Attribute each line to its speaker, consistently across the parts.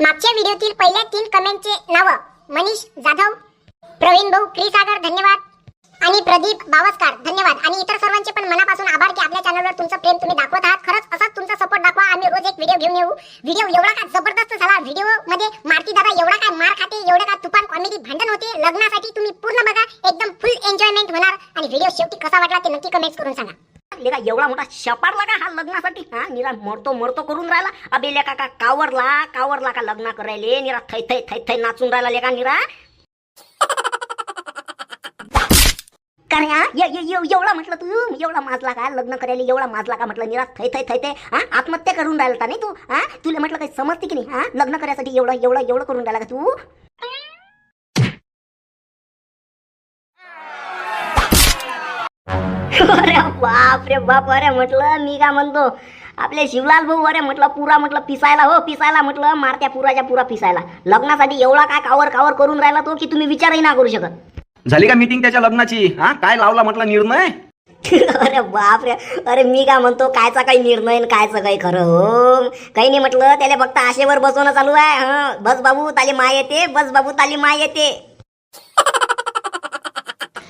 Speaker 1: मागच्या व्हिडिओतील पहिल्या 3 कमेंटचे नाव मनीष जाधव, प्रवीण भाऊ क्रीसागर धन्यवाद आणि प्रदीप बावस्कर धन्यवाद आणि इतर सर्वांचे पण मनापासून आभार की आपल्या चॅनलवर तुमचं प्रेम तुम्ही दाखवत आहात. खरंच असाच तुमचा सपोर्ट दाखवा. आम्ही रोज एक व्हिडिओ घेऊन येऊ. व्हिडिओ एवढा का जबरदस्त झाला. व्हिडिओ मध्ये मारती दादा एवढा काय मार खाते, एवढे का तुफान कॉमेडी भांडण होते. लग्नासाठी तुम्ही पूर्ण बघा, एकदम फुल एन्जॉयमेंट होणार आणि व्हिडिओ शेवटी कसा वाटला ते नक्की कमेंट्स करून सांगा.
Speaker 2: लेका एवढा मोठा शपारला का हा लग्नासाठी? हा निरा मरतो करून राहिला. अबे लेका का कावरला का लग्न करायले निरा थै नाचून राहिला लेका निरा. काय एवढा म्हटलं तू, एवढा माजला का लग्न करायला, एवढा माजला का म्हटलं निरा थै हा आत्महत्या करून राहिला नाही तू? हा तुला म्हटलं काही समजते की नाही? हा लग्न करायसाठी एवढं करून राहिला का तू? अरे बाप रे बाप. अरे म्हटलं मी का म्हणतो आपले शिवलाल भाऊ, अरे म्हटलं पुरा म्हटलं पिसायला म्हटलं मारत्या पुरा पिसायला. लग्नासाठी एवढा काय कावर करून राहिला तो की तुम्ही विचारही ना करू शकत.
Speaker 3: झाली का मीटिंग त्याच्या लग्नाची? हा काय लावला म्हटलं निर्णय?
Speaker 2: अरे बाप रे. अरे मी का म्हणतो कायचा काही निर्णय कायचं काही खरं हो काही नाही म्हटलं. त्याला फक्त आशेवर बसवणं चालू आहे. बस बाबू ताली माय येते.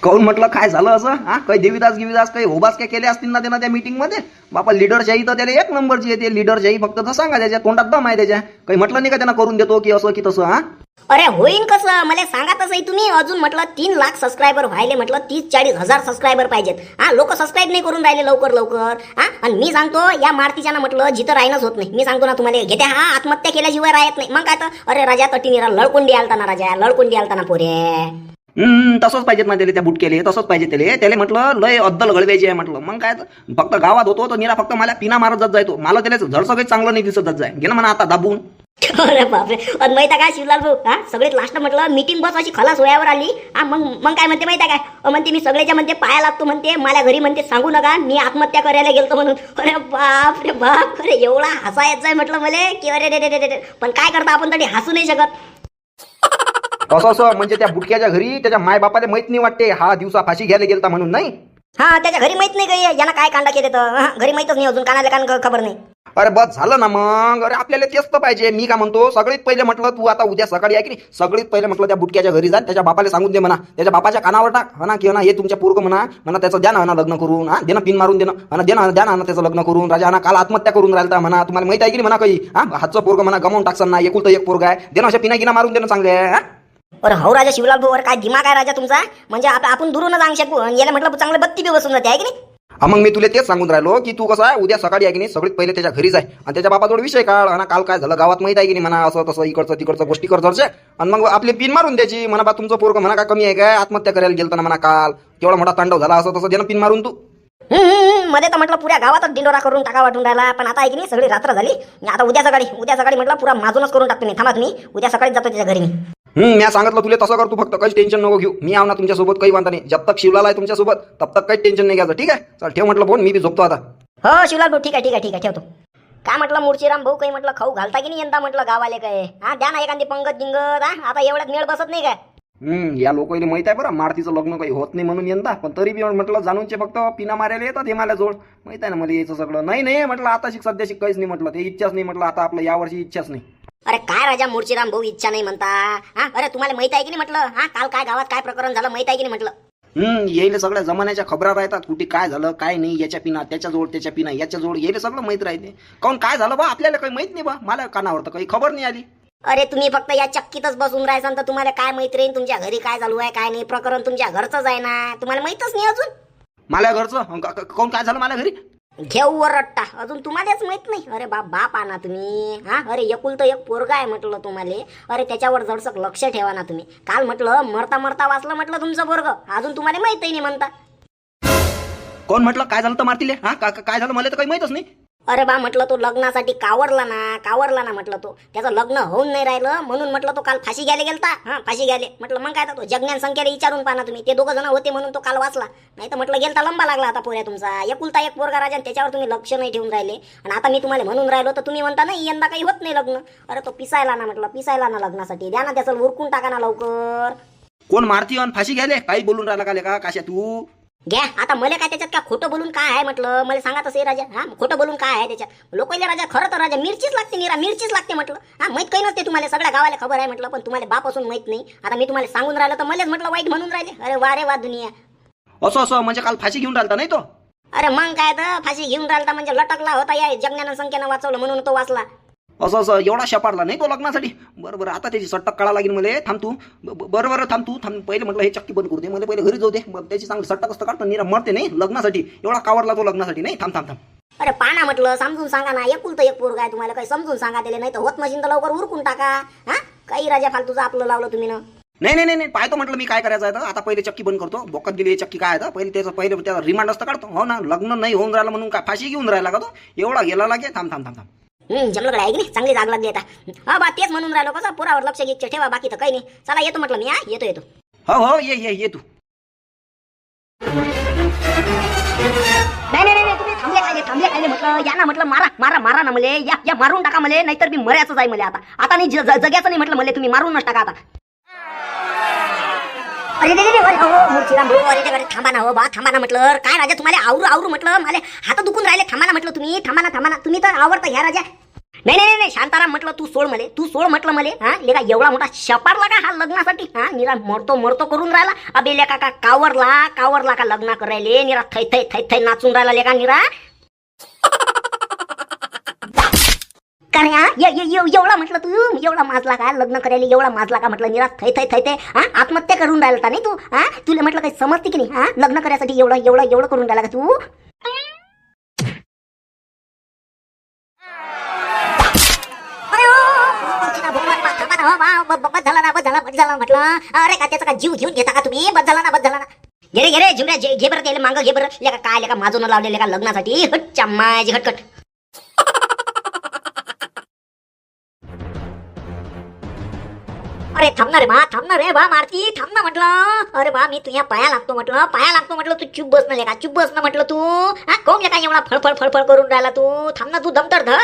Speaker 3: काऊन म्हटलं काय झालं असं? हा काही देवीदास काही होबास काय केले असतील ना त्यानं त्या मीटिंग मध्ये? बापा लीडरशाही तर त्याला एक नंबरची येते. लीडरशाही फक्त तर सांगा, त्याच्या तोंडात दम आहे त्याच्या. काही म्हटलं नाही का त्यांना करून देतो की असं की तसं? हा
Speaker 2: अरे होईन कसं मला सांगा तसंही तुम्ही. अजून म्हटलं 3 लाख सबस्क्रायबर व्हायले, म्हटलं 30-40 हजार सबस्क्रायबर पाहिजेत. हा लोक सबस्क्राईब नाही करून राहिले लवकर. हा आणि मी सांगतो या मारतीच्या ना म्हटलं जिथं राहणंच होत नाही. मी सांगतो ना तुम्हाला, घेते हा आत्महत्या केल्याशिवाय राहत नाही. मग काय तर अरे राजा तटीनीरा लळकोंडी आलता ना पोरे.
Speaker 3: तसंच पाहिजेत ना त्याला, त्या बुटकेले तसंच पाहिजे त्याला म्हटलं लय अद्दल घडवायची आहे म्हटलं. मग काय तर फक्त गावात होतो तर निरा फक्त मला पिना मारत जात जायतो. मला त्याला झडसं काही चांगलं नाही दिसत जात जाय. घे ना म्हणा आता दाबून.
Speaker 2: अरे बापरे. आणि माहिती काय शिवलाल भाऊ, हा सगळ्यात लास्ट म्हटलं मीटिंग बस अशी खलास वयावर आली. हा मग काय म्हणते माहिती काय? म्हणते मी सगळ्याच्या म्हणते पाया लागतो म्हणते. मला घरी म्हणते सांगू नका मी आत्महत्या करायला गेलतो म्हणून. अरे बाप रे बाप. अरे एवढा हसा येत जाय म्हटलं मला की अरे पण काय करता आपण तरी हसू नाही शकत.
Speaker 3: असं म्हणजे त्या बुटक्याच्या घरी त्याच्या माय बापाला माहित नाही वाटते हा दिवसा फाशी घ्यायला गेलता म्हणून? नाही
Speaker 2: हा त्याच्या घरी माहित नाही काही यांना काय कांडा केले तर. घरी माहितच नाही अजून, कानाला कान खबर नाही.
Speaker 3: अरे बस झालं ना मग. अरे आपल्याला तेच तर पाहिजे. मी का म्हणतो सगळीत पहिले म्हटलं तू आता उद्या सकाळी आहे की नाही, सगळीत पहिले म्हटलं त्या बुटक्याच्या घरी जा, त्याच्या बापाला सांगून दे म्हणा, त्याच्या बापाच्या कानावर टाक म्हणा की हे तुमच्या पोरग म्हणा त्याचं द्या ना लग्न करून. हा देणं पिन मारून देणं द्या ना त्याचं लग्न करून. राजा ना काल आत्महत्या करून राहिला म्हणा. तुम्हाला माहिती आहे की नाही म्हणा काही? हा हातचं पोरग म्हणा गमावून टाकसान ना, एकुलतं एक पोरग आहे. देणं अशा पिना गिना मारून देणं चांगले आहे.
Speaker 2: अरे हो राजा शिवलाल भाऊ, काय दिमाग आहे राजा तुमचा? म्हणजे आपण दुरून सांगू शकू. याला म्हटलं चांगलं बत्ती बी बसून जाते आहे की नाही?
Speaker 3: मग मी तुला तेच सांगून राहिलो की तू कसं आहे उद्या सकाळी आहे की नाही, सगळीत पहिले त्याच्या घरी जाय आणि त्याच्या बापाजवळ विषय काढ. आणि काल काय झालं गावात माहिती आहे की नाही म्हणा, असं तसं इकडचं तिकडचं गोष्टी कर जरचे. आणि मग आपली पिन मारून द्यायची म्हणा, बा तुमचं पोरग म्हणा काय कमी आहे काय, आत्महत्या करायला गेलता ना म्हणा काल, केवढा मोठा तांडव झाला, असं तसं देणं पिन मारून तू.
Speaker 2: मध्ये तर म्हटलं पुऱ्या गावातच दिंडोरा करून टाका वाटून राहिला. पण आता आहे की नाही सगळी रात्र झाली. आता उद्या सकाळी म्हटलं पुरा माजूनच करून टाकतो मी. थांबा तुम्ही, उद्या सकाळीच जातो त्याच्या घरी मी.
Speaker 3: मी सांगितलं तुला तसं कर तू, फक्त काही टेन्शन नको घेऊ. मी आव ना तुमच्यासोबत, काही वांधा नाही. जब तक शिवलाल आहे तुमच्यासोबत तब तक काही टेन्शन नाही घ्यायचं. ठीक आहे चल ठेव म्हटलं फोन, मी बी झोपतो आता.
Speaker 2: हो शिवलाल भाऊ ठीक आहे ठेवतो. काय म्हटलं मूर्तीराम भाऊ, काही म्हटलं खाऊ घालता की नाही यंदा म्हटलं गावाले काय? हा द्या ना एखादी पंगत गिंगत. आता एवढ्यात मेळ बसत नाही काय?
Speaker 3: या लोकांना माहित आहे बरं मारतीचं लग्न काही होत नाही म्हणून यंदा. पण तरी बी म्हटलं जाणूनचे फक्त पिना मारायला येतात हे मला जोड. माहित आहे ना मला यायचं सगळं. नाही म्हटलं आता सध्या काहीच नाही म्हटलं, ते इच्छाच नाही म्हटलं. आता आपलं यावर्षी इच्छाच नाही.
Speaker 2: अरे काय राजा मूर्तीराम भाऊ इच्छा नाही म्हणता? हा अरे तुम्हाला माहित आहे की नाही म्हटलं? हा काल काय गावात काय प्रकरण झालं माहित आहे की नाही म्हटलं?
Speaker 3: येईल सगळ्या जमान्याच्या खबरा राहतात, कुठे काय झालं काय नाही. याच्या पिना त्याच्या जोड येईल सगळं माहित राहते. काऊन काय झालं बा आपल्याला काही माहित नाही बा. मला कानावर तर काही खबर नाही आली.
Speaker 2: अरे तुम्ही फक्त या चक्कीतच बसून राहायचं तर तुम्हाला काय माहित राहील तुमच्या घरी काय चालू आहे काय नाही? प्रकरण तुमच्या घरचंच आहे ना, तुम्हाला माहितच नाही अजून.
Speaker 3: मला घरचं काऊन काय झालं मला घरी?
Speaker 2: घेऊ वर रट्टा अजून तुम्हालाच माहित नाही. अरे बाप आणा तुम्ही. हा अरे एकुलतं एक पोरगा आहे म्हटलं तुम्हाला. अरे त्याच्यावर जडसक लक्ष ठेवा ना तुम्ही. काल म्हटलं मरता वाचलं म्हटलं तुमचं पोरग, अजून तुम्हाला माहितही नाही म्हणता.
Speaker 3: कोण म्हटलं काय झालं तर मारतीले? हा काय झालं मला तर काही माहितच नाही.
Speaker 2: अरे बा म्हटलं तो लग्नासाठी कावरला ना म्हटलं तो. त्याचं लग्न होऊन नाही राहिलं म्हणून म्हटलं तो काल फाशी घ्यायला गेलता. हा फाशी घ्यायला म्हटलं मग काय तो जगण्यान संख्येला विचारून पाहा तुम्ही. ते 2 जण होते म्हणून तो काल वाचला. नाही तर म्हटलं गेलता लंबा लागला आता पोऱ्या तुमचा. एकुलता एक पोरगा राजा, त्याच्यावर तुम्ही लक्ष नाही ठेवून राहिले. आणि आता मी तुम्हाला म्हणून राहिलो तर तुम्ही म्हणता नाही यंदा काही होत नाही लग्न. अरे तो पिसायला ना लग्नासाठी. द्या ना त्याचं उरकून टाका ना लवकर.
Speaker 3: कोण मारती आणि फाशी घ्यायले? काही बोलून राहिला का लेका काशा तू?
Speaker 2: घ्या आता मला काय त्याच्यात काय खोटं बोलून काय आहे म्हटलं, मला सांगा तसं राजा. हा खोटं बोलून काय आहे त्याच्यात? लोकांना राजा खरं तर राजा मिरचीच लागते, निरा मिरचीच लागते म्हटलं. हा माहित काही नसते तुम्हाला, सगळ्या गावाला खबर आहे म्हटलं, पण तुम्हाला बापासून माहित नाही. आता मी तुम्हाला सांगून राहिलो तर मलाच म्हटलं वाईट म्हणून राहिले. अरे वा रे वा दुनिया.
Speaker 3: असं असं म्हणजे काल फाशी घेऊन राहिलता नाही तो?
Speaker 2: अरे मग काय तर फाशी घेऊन राहिलता म्हणजे लटकला होता, या जगण्यानं संख्येनं वाचवलं म्हणून तो वाचला.
Speaker 3: असं असं एवढा शपारला नाही तो लग्नासाठी? बरं आता त्याची सट्टक कळा लागेल मला. थांब तू, बरं थांब तू, थांब पहिले म्हटलं हे चक्की बंद करू दे, मला पहिले घरी जाऊ दे, मग त्याची चांगली सट्टक असतं काढतो. निरा मरते नाही लग्नासाठी, एवढा कावरला तो लग्नासाठी नाही. थांब थांब थांब.
Speaker 2: अरे पाना म्हटलं समजून सांगा ना, एकुलतं एक पोरगा आहे तुम्हाला, काही समजून सांगा त्याला, नाही तर होत मशीन तर लवकर उरकून टाका. हा काही राजा फालतूचं आपलं लावलं तुम्ही ना.
Speaker 3: नाही पाहतो म्हटलं मी काय करायचं आहे. आता पहिले चक्की बंद करतो, बोकात गेली चक्की काय आहे पहिले त्याचा रिमांड असतं काढतो. हो ना, लग्न नाही होऊन राहिलं म्हणून काय फाशी घेऊन राहिला का तो? एवढा गेला लागे. थांब थांब थांब थांब.
Speaker 2: जमलं आहे की नाही, चांगली जाग लागली आता. हा बा तेच म्हणून राहिलो, कसं पुरावर लक्ष घ्यायचं ठेवा, बाकी तर काही नाही. चला येतो म्हटलं मी. येतो.
Speaker 3: हो ये तू.
Speaker 2: नाही तुम्ही थांबले काय म्हटलं, या ना म्हटलं, मारा ना मले, या मारून टाका मले, नाहीतर मी मर्याच आहे मला. आता नाही जग्याचं नाही म्हटलं, मले तुम्ही मारूनच टाका आता. अरे मूर्तीराम भाऊ, अरे थांबा ना हो बा, थांबा ना म्हटलं. काय राजा तुम्हाला आवरू म्हटलं, मला हात दुखून राहिले. थांबा ना म्हटलं तुम्ही, थांबा ना तुम्ही तर आवडता ह्या राजा. नाही शांताराम म्हटलं, तू सोड म्हटलं मले. हा लेका एवढा मोठा शपारला का हा लग्नासाठी? हा निरा मरतो करून राहिला. अबे लेका का कावरला का लग्न करायले? निरा थै नाचून राहिला लेका निरा. काय एवढा म्हटलं तू, एवढा माजला का लग्न करायला? एवढा माजला का म्हटलं? निरा थै हा आत्महत्या करून राहिला नाही तू? हा तुला म्हटलं काही समजते की नाही? हा लग्न करायसाठी एवढं करून राहिला का तू? बस झाला म्हटलं. अरे का त्याचा का जीव घेऊन घेता का तुम्ही? बस झाला ना. घे झुमऱ्या घे बरं, त्याला मागं घे बरं. लेका काय लेका माझून लावलेले का लग्नासाठी? हट माझी हटकट. अरे थांबणार रे बा मारती, थांब ना म्हटलं. अरे बा मी तुझ्या पाया लागतो म्हटलं. तू चुप बस ना म्हटलं तू. हा कोण लेका एवढा फळफळ करून राहिला तू? थांब ना तू, दमतर धर.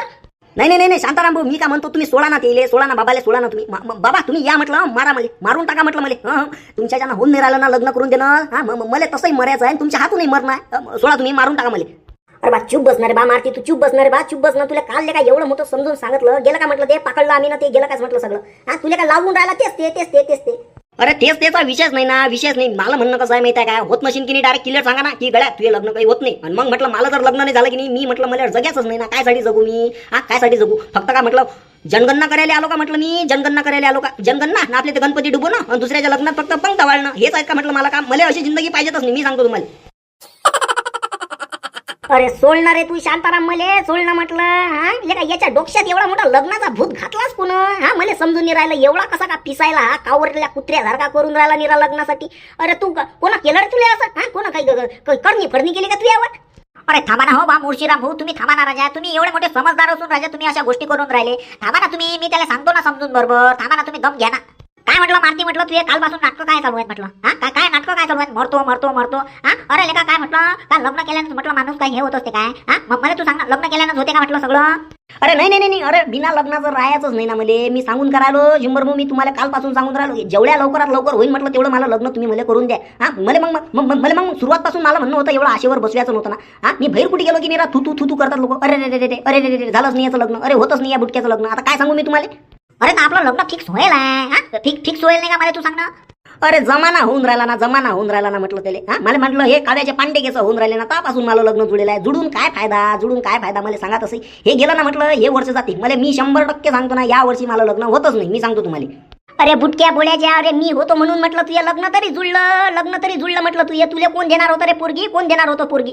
Speaker 2: नाही शांताराम भाऊ, मी काय म्हणतो, तुम्ही सोडा ना बाबाले, सोडा ना तुम्ही. बाबा तुम्ही या म्हटलं, मारून टाका म्हटलं मला. तुमच्या ज्यांना होऊन नाही राहिलं ना लग्न करून देणं, हा मला तसंही मरायचं आहे, तुमच्या हातूनही मरणार. सोडा तुम्ही, मारून टाका मला. अरे बा चुप बसणार बा मारती, तू चुप बसणार. तुला काल ले का एवढं मोठं समजून सांगितलं, गेलं का म्हटलं ते पकडलं आम्ही ना, ते गेलं काच म्हटलं सगळं. हा तुला का लावून राहिला तेच ते. अरे तेच त्याचा विषयच नाही. मला म्हणणं कसं आहे माहिती आहे काय, होत नशीन की नाही डायरेक्ट क्लिअर सांगा ना, की गड्या तुझे लग्न काही होत नाही. आणि मग म्हटलं मला जर लग्न नाही झालं की नाही, मी म्हटलं मला जगायचंच नाही ना, कायसाठी जगू मी? हा कायसाठी जगू? फक्त का म्हटलं जनगणना करायला आलो का म्हटलं मी? जनगणना ना आपले ते गणपती डुबो ना, आणि दुसऱ्याच्या लग्नात फक्त पंक्ता वाळणं, हेच आहेत का म्हटलं मला काम? मला अशी जिंदगी पाहिजेतच नाही, मी सांगतो तुम्हाला. अरे सोडणार रे तू शांताराम, मले सोडणं म्हटलं. हा लेका याच्या डोक्यात एवढा मोठा लग्नाचा भूत घातलास पुन्हा. हा मला समजून नाही राहिलं, एवढा कसा का पिसायला हा कावरलेल्या कुत्र्यासारखा करून राहिला निरा लग्नासाठी. अरे तू कोणा केलं रे तुला असं? हा कोणा काही करणी फडणी केली का तू यावर? अरे थांबा ना हो बा मूर्शीराम भाऊ, तुम्ही थांबा ना राजा. तुम्ही एवढे मोठे समजदार असून राजा तुम्ही अशा गोष्टी करून राहिले. थांबा ना तुम्ही, मी त्याला सांगतो ना समजून बरोबर. थांबा ना तुम्ही, दम घ्या ना. काय म्हटलं मारती म्हटलं, तुझे कालपासून नाटकं काय चालू आहेत म्हटलं? हा काय नाटकं काय चालू आहेत? मरतो. हा अरे लेका काय म्हटलं, काय लग्न केल्यानंतर म्हटलं माणूस काय हे होत असते काय? हा मग मला तू सांग ना, लग्न केल्यानंतर होते का म्हटलं सगळं? अरे नाही. अरे बिना लग्नाचं राहायचंच नाही ना मले. मी सांगून करायलो झुंबरभाऊ, मी तुम्हाला कालपासून सांगून राहिलो, जेवढ्या लवकर होईल म्हटलं तेवढं मला लग्न तुम्ही मला करून द्या. हा मला मग सुरुवातपासून मला म्हणणं होतं, एवढं आशेवर बसवायचं नव्हतं ना. हा मी बाहेर कुठे गेलो की निरा थू करतात लोक. अरे झालंच नाही याचं लग्न, अरे होतच नाही या बुटक्याचं लग्न. आता काय सांगू मी तुम्हाला? अरे ना आपलं लग्न फिक्स होईल आहे. फिक्स होईल नाही का मला तू सांग ना? अरे जमाना होऊन राहिला ना म्हटलं त्याला. हा मला म्हटलं हे काव्याचे पांडे केस होऊन राहिले ना, त्यापासून मला लग्न जुळलेलं आहे. जुडून काय फायदा मला सांगा तसं. हे गेलं ना म्हटलं, हे वर्ष जाते मला. मी 100% सांगतो ना, या वर्षी मला लग्न होतच नाही, मी सांगतो तुम्हाला. अरे बुटक्या बोळ्याच्या, अरे मी होतो म्हणून म्हटलं तुझ्या लग्न तरी जुळलं म्हटलं. तुला कोण देणार होतं रे पोरगी? कोण देणार होतं पोरगी?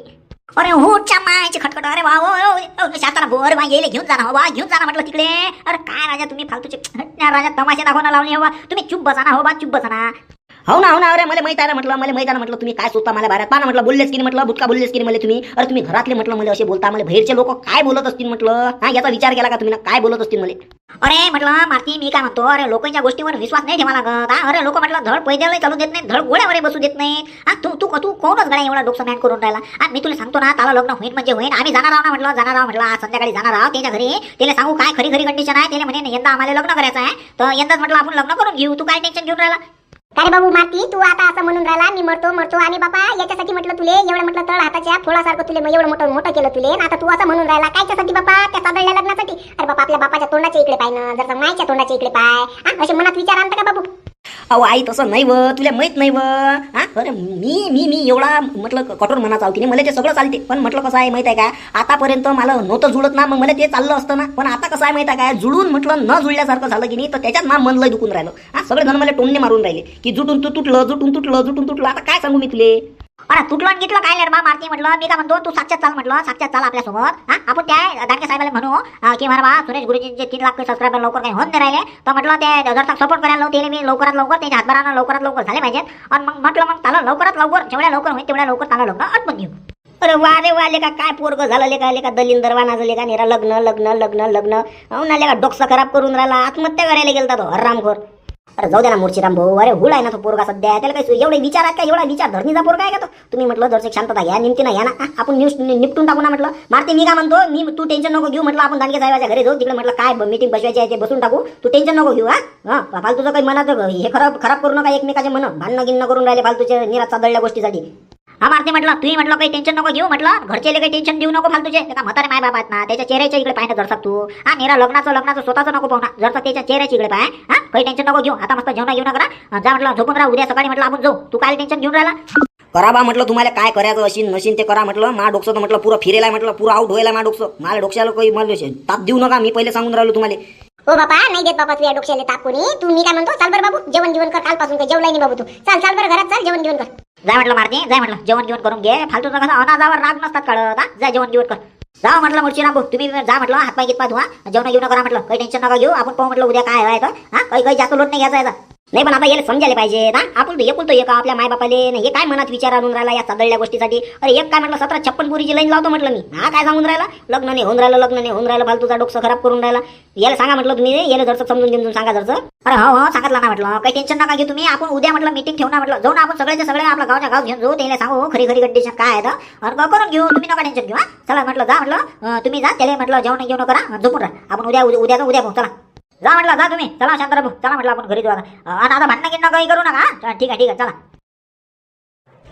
Speaker 2: अरे होच्या मायची खटखट. अरे वा शांताराम भाऊ, अरे वा येले घेऊन जाना म्हटलं तिकडे. अरे काय राजा तुम्ही फालतूचे राजा तमाशे दाखवणं लावणे हो बा. तुम्ही चुप बसा ना. हो ना. अरे मला माहित आहे ना म्हटलं तुम्ही काय सोचता मला बाहेर. पाना म्हटलं बोललेच की म्हटलं, बुटका बोललेच की मला तुम्ही. अरे तुम्ही घरातले म्हटलं मला असे बोलता, मला बाहेरचे लोक काय बोलत असतील म्हटलं. हा याचा विचार केला का तुम्ही ना, काय बोलत असतील मला? अरे म्हटलं मारती, मी काय म्हणतो, अरे लोकांच्या गोष्टीवर विश्वास नाही ठेवा लागत. अरे लोक म्हटलं धड पैदल चालू देत नाही, धड घोड्यावर बसू देत नाहीत. हा तू कोणच गड्या एवढा डोकं मॅट करून राहिला? आणि मी तुला सांगतो ना, त्याला लग्न होईल म्हणजे होईल. आम्ही जाणार आहोत म्हटलं आज संध्याकाळी जाणार आहोत त्याच्या घरी. त्याला सांगू काय खरी कंडिशन आहे. त्याला म्हणे यंदा आम्हाला लग्न करायचं आहे, तर यंदाच म्हटलं आपण लग्न करून घेऊ. तू काय टेन्शन घेऊन राहिला?
Speaker 1: अरे बाबू माती, तू आता असं म्हणून राहिला मी मरतो मरतो, आणि बापा याच्यासाठी म्हटलं तुले एवढं म्हटलं तळ हाताच्या फोडासारखं तुले एवढं मोठं मोठं केलं तुले, आणि आता तू असं म्हणून राहिला कायच्यासाठी बापा? त्या सादळल्या लग्नासाठी? अरे बापा, आपल्या बापाच्या तोंडाच्या इकडे पाय ना, जर मायच्या तोंडाच्या इकडे पाय. असे मनात विचार आणता का बाबू?
Speaker 2: अहो आई तसं नाही व, तुला माहित नाही व. हा अरे मी एवढा म्हटलं कठोर मनाचा आहो की नाही, मला ते सगळं चालते. पण म्हटलं कसं आहे माहित आहे का, आतापर्यंत मला नव्हतं जुळत ना, मग मला ते चाललं असतं ना. पण आता कसं आहे माहित आहे का, जुळून म्हटलं न जुळल्यासारखं झालं की नाही, तर त्याच्यात ना मन लय दुखून राहिलं. हा सगळे जण मला टोमणे मारून राहिले की जुटून तू तुटलं, जुटून तुटलं, जुटून तुटलं. आता काय सांगू मी तुले?
Speaker 4: अरे तुटलं आणि गिटलं काय बा मारती म्हटलं. मी काय म्हणतो, तू साक्षात चाल म्हटलं, साक्षात चाल आपल्यासोबत. हा आपण त्या दानके साहेबाला म्हणू की मला बा सुरेश गुरुजींचे 3 लाख सबस्क्रायबर लवकर काही होत नाही राहिले, तर म्हटलं ते जर सपोर्ट करायला लावते मी लवकरात लवकर, त्याच्या हातभारानं लवकरात लवकर झाले पाहिजेत. आणि मग म्हटलं मग चालू लवकरात लवकर, जेवढ्या लवकर होईल तेवढ्या लवकर चालू लग्न आटपून घेऊ.
Speaker 2: अरे वा रे वा, लेका काय पोरग झालं, लेका दलिंदर दरवाना झाले का निरा लग्न लग्न लग्न लग्न. हो ना, लेका डोकसा खराब करून राहिला, आत्महत्या करायला गेलता तो हरामखोर. अरे जाऊ दे ना मूर्छीराम भाऊ, अरे हुळ आहे ना तो पोरगा सध्या, त्याला काही एवढे विचार आहेत का? एवढा विचार धरणीचा पोरगा आहे का तो? तुम्ही म्हटलं जर शांतता घ्या, निमतीनं घ्या ना, आपण निपटून टाकू ना म्हटलं. मारते मी काय म्हणतो, मी तू टेन्शन नको घेऊ म्हटलं, आपण दानके साहेबाच्या घरी जाऊ, तिकडे म्हटलं काय मीटिंग बसवायची आहे ते बसून टाकू, तू टेन्शन नको घेऊ. हा फालतूचं काही मनात हे खराब करू नका, एकमेकाचे मन भांडणं गिन्न करून राहिले फालतूच्या निराचा दळल्या गोष्टीसाठी.
Speaker 4: हा मारते म्हटलं, तुम्ही म्हटलं काही टेन्शन नको घेऊ म्हटलं, घरचे काही टेन्शन देऊ नको फालतूचे. का म्हातारे माय बाबा आहेत ना, त्याच्या चेहऱ्याच्या इकडे पाहिजे जरसा तू. हा निरा लग्नाचं स्वतःचं नको पाहू ना, जरसा त्याच्या चेहऱ्याच्या इकडे पाय. हा काही टेन्शन नको घेऊ, आता मस्त जेवण घेऊन करा, जा म्हटलं झोपून राहा, उद्या सकाळी म्हटलं आपण जाऊ. तू काय टेन्शन घेऊन राहिला?
Speaker 2: करा बा म्हटलं, तुम्हाला काय करायचं अशी नशीन ते करा म्हटलं. मा डोकसं तर म्हटलं पुरं फिरेला म्हटलं, पुरं आउट व्हायला मा डोकसं. मला डोक्याला काही मला ताप देऊ नका, मी पहिले सांगून राहिलो तुम्हाला.
Speaker 1: हो बापा, नाही देत बाबा तुझ्या डोक्याला ताप कोणी. तू मी काय म्हणतो, चाल बरं बाबू, जेवण घेऊन कर, कालपासून काही जेवलाय नाही बाबू तू. चाल चाल बरं घरात चाल, जेवण घेऊन कर.
Speaker 4: जाय म्हटलं मारते, जाय म्हटलं जेवण घेऊन करून घे. फालतूचं कसं अनाजावर राग नसतात काढत. जा जेवण घेऊन कर. जा म्हटलं मूर्छीराम भाऊ, तुम्ही जा म्हटलं, हातपाय गितपाय धुवा, जेवण घेऊन करा म्हटलं, काही टेन्शन नका घेऊ. आपण पाहू म्हटलं उद्या काय आहे तर. हा काही जास्त लोट नाही घ्यायचा याचा. नाही पण आता याला समजायला पाहिजे ना, आपण एकुलतो एक आपल्या मायबापाले. हे काय मनात विचार आणून राहिला या चादळल्या गोष्टीसाठी? अरे एक काय म्हटलं 1756 पुरीची लाईन लावतो म्हटलं मी. हा काय सांगून राहिला, लग्न नाही होऊन राहिलं, लग्न नाही होऊन राहिलं, फालतूचा डोकं खराब करून राहिला. याला सांगा म्हटलं तुम्ही, याला जरसं समजून सांगा जरसं. अरे हो सांगितलं ना म्हटलं, काही टेन्शन नका घेऊ तुम्ही. आपण उद्या म्हटलं मीटिंग ठेवू ना म्हटलं, जाऊन आपण सगळ्याच्या सगळे आपल्या गावच्या गाव घेऊन जाऊ, त्याला सांगू खरी कंडिशन काय आहे तर करून घेऊ. तुम्ही नका टेन्शन घेऊ. चला म्हटलं, जा म्हटलं तुम्ही जा, त्याला म्हटलं जेवण घेऊन करा, झोपून राहा. आपण उद्या भाऊ चला, जा म्हटलं, जा तुम्ही, चला शांताराम चला म्हटलं, आपण घरी जाऊ आता. आणि आता भांडणं गिणं काही करू नका. ठीक आहे चला.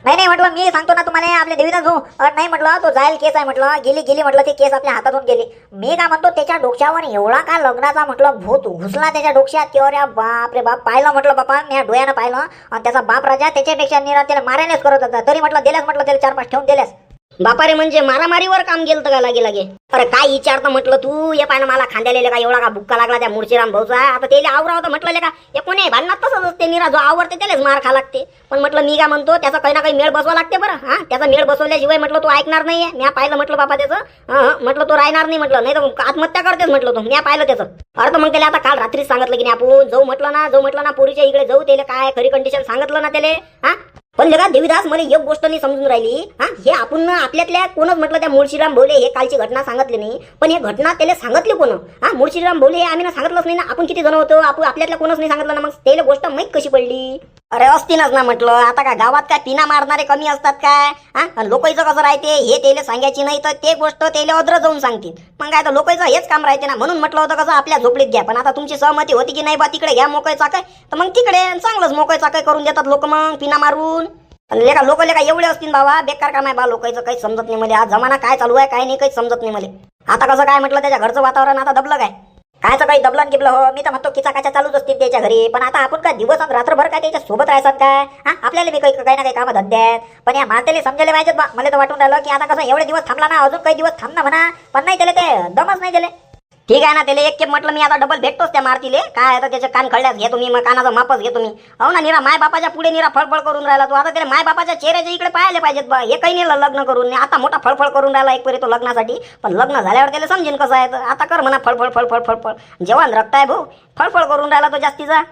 Speaker 4: नाही म्हटलं, मी सांगतो ना तुम्हाला, आपल्या देवीदास भाऊ नाही म्हटलं, तो जाईल केस आहे म्हटलं, गेली म्हटलं, ते केस आपल्या हातातून गेली. मी काय म्हणतो, त्याच्या डोक्यावर एवढा का लग्नाचा म्हटलं भूत घुसला त्याच्या डोक्यात की अरे बाप रे बाप. पाहिलं म्हटलं बापा, मी डोळ्यानं पाहिलं. आणि त्याचा बाप राजा त्याच्यापेक्षा निरा त्याला मारायलाच करत होता. तरी म्हटलं दिल्यास म्हटलं, त्याला 4-5 ठेवून दिल्यास. बापारे म्हणजे मारामारीवर काम गेलं तर का लागे. अरे काय विचारतं म्हटलं तू, ये पाहिजे मला खांद्याला का एवढा का बुक्का लागला त्या मूर्छीराम भाऊचा. आता त्याला आवरा होतं म्हटलं का, हे कोणी भांडणात तसंच असते, निरा जो आवडते त्यालाच मार खा लागते. पण म्हटलं मी काय म्हणतो, त्याचा काही ना काही मेळ बसवा लागते बरं. हा त्याचा मेळ बसवल्याशिवाय म्हटलं तो ऐकणार नाहीये. मी पाहिलं म्हटलं बापा त्याचं, म्हटलं तो राहणार नाही म्हटलं, नाही तर आत्महत्या करतेच म्हटलं तो. मी पाहिलं त्याचं. अरे मग त्याला आता काल रात्रीच सांगितलं की नाही, आपण जाऊ म्हटलं ना पोरीच्या इकडे जाऊ, त्याला काय खरी कंडिशन सांगितलं ना त्याला. हा पण लेका देवीदास, मला एक गोष्ट नाही समजून राहिली. हा हे आपण आपल्यातल्या कोणच म्हटलं त्या मूर्छीराम भोले हे कालची घटना सांगितली नाही, पण हे घटना त्याला सांगितली कोण? हा मूर्छीराम भोले आम्ही ना सांगितलंच नाही ना. आपण किती जण होतो, आपण आपल्यातल्या कोणच नाही सांगितलं ना. मग त्याला गोष्ट माहीत कशी पडली? अरे असतीनच ना म्हटलं. आता काय गावात काय पिना मारणारे कमी असतात काय? हा लोकांचं कसं राहते, हे त्याला सांगायची नाही तर ते गोष्ट त्याला अद्र जाऊन सांगतील. मग काय तर लोकांचं हेच काम राहते ना. म्हणून म्हटलं होतं कसं आपल्या झोपडीत घ्या. पण आता तुमची सहमती होती की नाही बा तिकडे घ्या मोकळे चाकाय, तर मग तिकडे चांगलंच मोकळे चाकाय करून देतात लोक मग पिना मारून. लेका लोक एवढे असतील बाबा, बेकार काम आहे बा लोकांचं, काही समजत नाही मला. हा जमाना काय चालू आहे काय नाही काही समजत नाही मला. आता कसं काय म्हटलं, त्याच्या घरचं वातावरण आता दबलं काय? कायचं काही दबलं गिबलं हो. मी तर म्हणतो किचाकाच्या चालूच असतील त्याच्या घरी. पण आता आपण काय दिवस रात्रभर काय त्याच्या सोबत राहायचं काय? हा आपल्याला बी काही ना काही कामं धंद्यात. पण या मातेला समजायला पाहिजेत बा. मला तर वाटून राहिलं की आता कसं एवढे दिवस थांबला ना, अजून काही दिवस थांबना म्हणा. पण नाही त्याला ते दमच नाही दिले. ठीक आहे ना, त्याला एक केप म्हटलं मी आता डबल भेटतोच त्या मारतीले. काय आता त्याचे कान खळल्यास घेतो मी, मग कानाचा मापच घेतो मी. हो ना, निरा माय बापाच्या पुढे निरा फळफळ करून राहिला तो. आता त्याला माय बापाच्या चेहऱ्याच्या इकडे पाहायला पाहिजेत बा. हे काही नाही लग्न करून आता मोठा फळफळ करून राहिला एक परी तो लग्नासाठी. पण लग्न झाल्यावर त्याला समजेन कसं आहे. आता कर म्हणा फळफळ. जेवण रक्त आहे भाऊ, फळफळ करून राहिला तो जास्तीचा.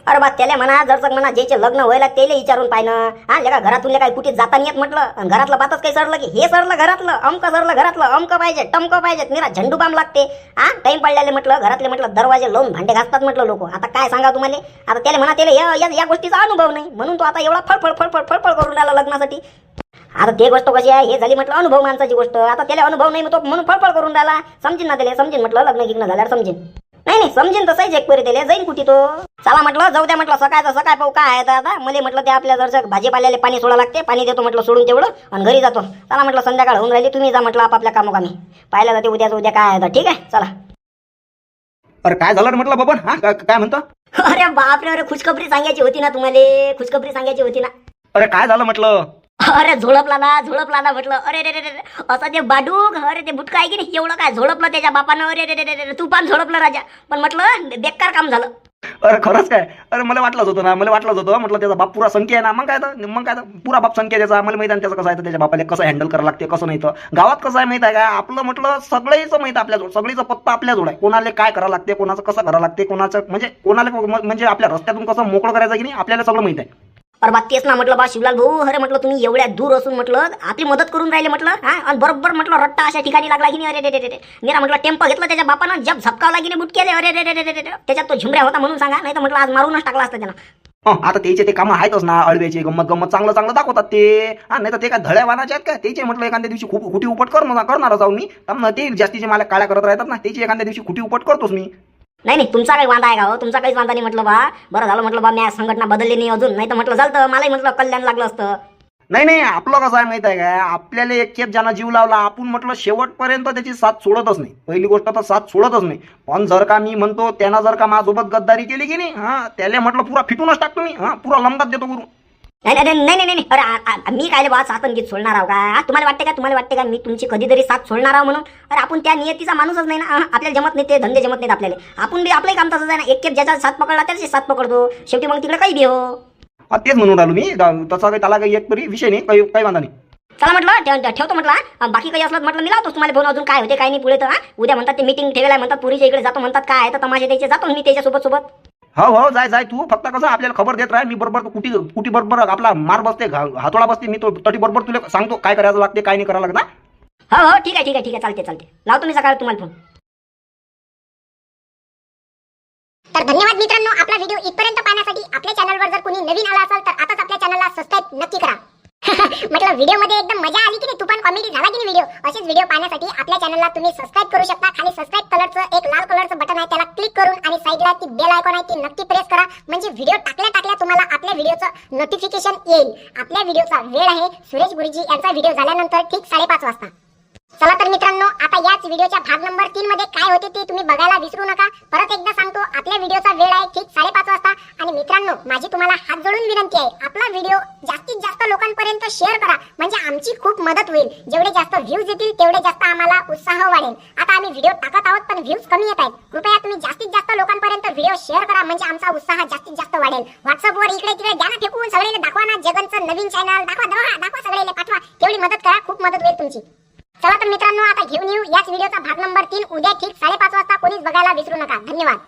Speaker 4: अरे बा त्याला म्हणा जरसक म्हणा, ज्याचे लग्न व्हायला त्याला विचारून पाहिनं. हा लेका घरातून काही कुठे जाता नाही येत म्हटलं. घरातलं बातच काही सरलं की हे सरलं घरातलं, अमक सरलं घरातलं, अमक पाहिजे टमक पाहिजे, निरा झंडू बाम लागते. हा टाइम पडल्याले म्हटलं घरातले म्हटलं दरवाजे लावून भांडे घासतात म्हटलं लोक. आता काय सांगा तुम्हाला. आता त्याला म्हणा त्याला या गोष्टीचा अनुभव नाही, म्हणून तो आता एवढा फळफळ करून राहिला लग्नासाठी. आता ते गोष्ट कशी आहे, हे झाली म्हटलं अनुभव माणसाची गोष्ट. आता त्याला अनुभव नाही तो म्हणून फळफळ करून राहिला. समजेन ना त्याला, समजेन म्हटलं लग्न गिग्न झाल्यावर समजेन.
Speaker 2: नाही नाही समजेन तसंच एक परी त्याला जाईन कुठे तो. चला म्हटलं जाऊ द्या म्हटलं सकाळचं सकाळ पाहू काय आहे आता. मला म्हटलं ते आपल्या जरचं भाजीपाल्याला पाणी सोडा लागते, पाणी देतो म्हटलं सोडून तेवढं आणि घरी जातो. चला म्हटलं संध्याकाळ होऊन राहिली, तुम्ही जा म्हटलं आपापल्या कामोकामी. पाहिलं जाते उद्याचं उद्या काय आहे तर. ठीक आहे चला.
Speaker 3: अरे काय झालं रे म्हटलं बबन, हा काय म्हणतो?
Speaker 2: अरे बापरे, अरे खुशखबरी सांगायची होती ना तुम्हाला, खुशखबरी सांगायची होती ना.
Speaker 3: अरे काय झालं म्हटलं?
Speaker 2: अरे झोळपला ना म्हटलं. अरे रे रे रे असं ते बाडूक, अरे ते बुटका आहे की नाही, एवढं काय झोळपलं त्याच्या बापानं. अरे रे रे रे तू पण झोळपलं राजा, पण म्हटलं बेकार काम झालं.
Speaker 3: अरे खरंच काय? अरे मला वाटलंच होतं म्हटलं त्याचा बाप पुरा संख्या आहे ना. मग काय तर पुरा बाप संख्या त्याचा. मला माहिती आहे त्याचं कसं आहे, त्याच्या बापाला कसं हँडल करावं लागते कसं नाही. तर गावात कसं आहे माहिती आहे का, आपलं म्हटलं सगळीच माहिती आहे आपल्याजवळ, सगळीचा पत्ता आपल्याजवळ आहे. कोणाला काय करावं लागते, कोणाचं कसं करावं लागते, कोणाचं म्हणजे कोणाला म्हणजे आपल्या रस्त्यातून कसं मोकळं करायचं की नाही आपल्याला सगळं माहिती आहे.
Speaker 2: अरे बा तेच ना म्हटलं बा शिवलाल भाऊ, अरे म्हटलं तुम्ही एवढ्या दूर असून म्हटलं आपली मदत करून राहिले म्हटलं. हा आणि बरोबर म्हटलं रट्टा अशा ठिकाणी लागला की नाही. अरे रे रे रे मेरा म्हटलं टेम्पो घेतलं त्याच्या बापानं, जब झपकावला की नाही बुटकेले. अरे रे रे रे रे त्याच्यात तो झुमऱ्या होता म्हणून सांगा, नाही तर म्हटलं आज मारूनच टाकला असता त्यानं.
Speaker 3: आता त्याचे ते कामं आहेतच ना, अळव्याचे गंमत चांगलं दाखवतात ते. हा नाही तर ते काय धड्या वानाचे आहेत काय त्याचे. म्हटलं एखाद्या दिवशी खुटी उपट करणार जाऊन मी. ते जास्तीचे मला काळ्या करत राहतात ना, त्याची एखाद्या दिवशी खुटी उपट करतोच मी.
Speaker 2: नाही तुमचा काही वांदा आहे का हो, तुमचा काहीच वांदा नाही म्हटलं बा. बरं झालं म्हटलं बा, मी संघटना बदलली नाही अजून, नाही तर म्हटलं झालं मलाही म्हटलं कल्याण लागलं असतं.
Speaker 3: नाही आपलं कसं आहे माहित आहे काय, आपल्याला एक खेप ज्यानं जीव लावला आपण म्हटलं शेवटपर्यंत त्याची साथ सोडतच नाही. पहिली गोष्ट तर साथ सोडतच नाही. पण जर का मी म्हणतो त्यानं जर का माझ्यासोबत गद्दारी केली की नाही, हा त्याला म्हटलं पुरा फिटूनच टाकतो मी. हा पुरा लंबात देतो गुरु.
Speaker 2: नाही अरे मी काय बा साथ गीत सोडणार आहो का? तुम्हाला वाटते का मी तुमची कधीतरी साथ सोडणार आहो म्हणून? अरे आपण त्या नियतीचा माणूसच नाही ना. आपल्याला जमत नाही, ते धंदे जमत नाहीत आपल्याला. आपण बी आपलंही काम तसंच आहे ना, एक खेप ज्याचा साथ पकडला त्याची साथ पकडतो शेवटी, मग तिकडे काही बी हो.
Speaker 3: तेच म्हणून राहिलो मी. तसा काही त्याला काही एक तरी विषय नाही, काही वांधा नाही.
Speaker 2: चला म्हटलं ठेवतो म्हटलं. बाकी काही असलं म्हटलं मी लावतो तुम्हाला फोन, अजून काय होते काय नाही पुढे. तर उद्या म्हणतात ते मीटिंग ठेवायला म्हणतात, पुरीच्या इकडे जातो म्हणतात, काय आहे तर तमाशे द्यायचे, जातो मी त्याच्यासोबत.
Speaker 3: हो जाय तू फक्त कसं आपल्याला खबर देत राह. मी बरोबर कुटी बरोबर आपला मार बसते, हातोडा बसते. मी तो तटी बरोबर तुला सांगतो काय करायचं लागते काय नाही करायला लागत ना.
Speaker 2: हो ठीक आहे चालते लावतो मी सकाळी तुम्हाला फोन.
Speaker 1: तर धन्यवाद मित्रांनो, आपला व्हिडिओ इथपर्यंत पाहण्यासाठी. आपल्या चॅनलवर जर कोणी नवीन आला असेल तर आताच आपल्या चॅनलला सबस्क्राईब नक्की करा. म्हटलं व्हिडिओ मध्ये एकदम मजा आली की नाही, तू पण कॉमेडी झाला की नाही व्हिडिओ. असेच व्हिडिओ पाहण्यासाठी आपल्या चॅनलला तुम्ही सबस्क्राईब करू शकता. खाली सबस्क्राईब कलरचं एक लाल कलरचं बटन आहे, त्याला क्लिक करून आणि साईडला ती बेल आयकॉन आहे ती नक्की प्रेस करा. म्हणजे व्हिडिओ टाकल्या तुम्हाला आपल्या व्हिडिओचं नोटिफिकेशन येईल. आपल्या व्हिडिओचा वेळ आहे सुरेश गुरुजी यांचा व्हिडिओ झाल्यानंतर ठीक 5:30 वाजता. चला तर मित्रांनो, आता याच व्हिडिओच्या भाग नंबर 3 मध्ये काय होते ते तुम्ही बघायला विसरू नका. परत एकदा सांगतो, आपल्या व्हिडिओचा वेळ आहे ठीक 5:30 वाजता. आणि मित्रांनो, माझी तुम्हाला हात जोडून विनंती आहे, आपला व्हिडिओ जास्तीत जास्त लोकांपर्यंत शेअर करा, म्हणजे आमची खूप मदत होईल. जेवढे जास्त व्ह्यूज येतील तेवढे जास्त आम्हाला उत्साह वाढेल. आता आम्ही व्हिडिओ टाकत आहोत पण व्ह्यूज कमी येत आहेत. कृपया तुम्ही जास्तीत जास्त लोकांपर्यंत व्हिडिओ शेअर करा, म्हणजे आमचा उत्साह जास्तीत जास्त वाढेल. व्हॉट्सअपवर इकडे तिकडे द्या ना फेकून, सगळेले दाखवा ना जगनचं नवीन चॅनल दाखवा सगळेले पाठवा. तेवढी मदत करा, खूप मदत होईल तुमची. चला तर मित्रांनो, आता घेऊन येऊ याच व्हिडिओचा भाग नंबर 3 उद्या ठीक 5:30 वाजता. कोणीच बघायला विसरू नका. धन्यवाद.